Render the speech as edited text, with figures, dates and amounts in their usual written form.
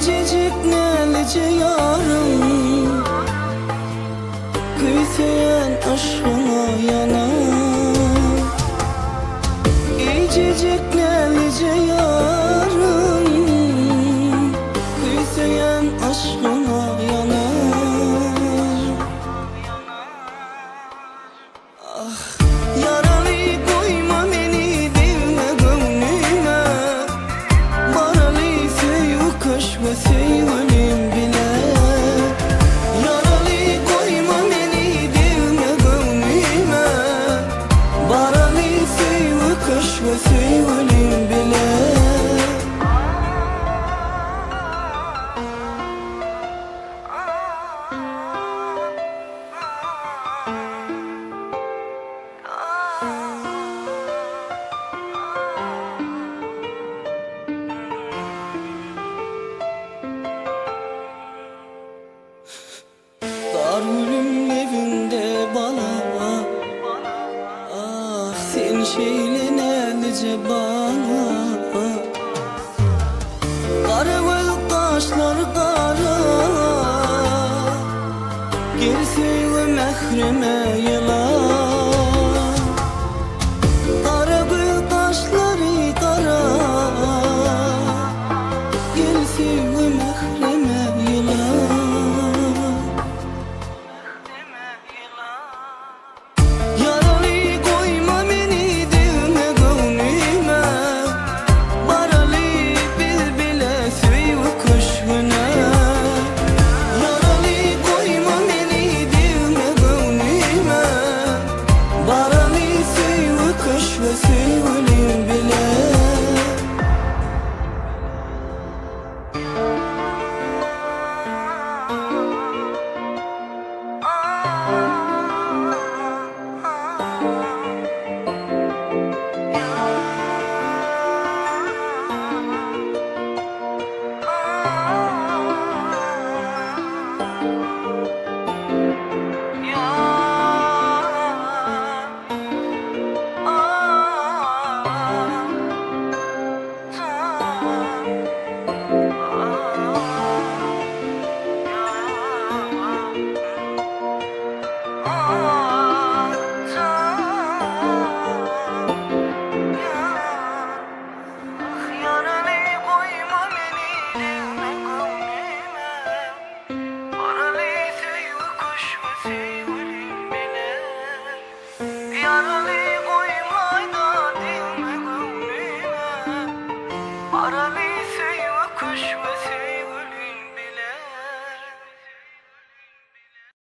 İcecik nelice yarım, kıyseyen aşkına yanar. İcecik nelice yarım, kıyseyen aşkına yanar. Ah, yaralı koyma beni dilme gönlüme, baralı seyu kaş ve seyvelim bile. Yaralı koyma beni dilme gönlüme, baralı seyu kaş ve seyvelim bile. Dar ölüm evinde bana, ah sen şeyle nelice bana. Kara göz kaşlar kara, gel sevme mehreme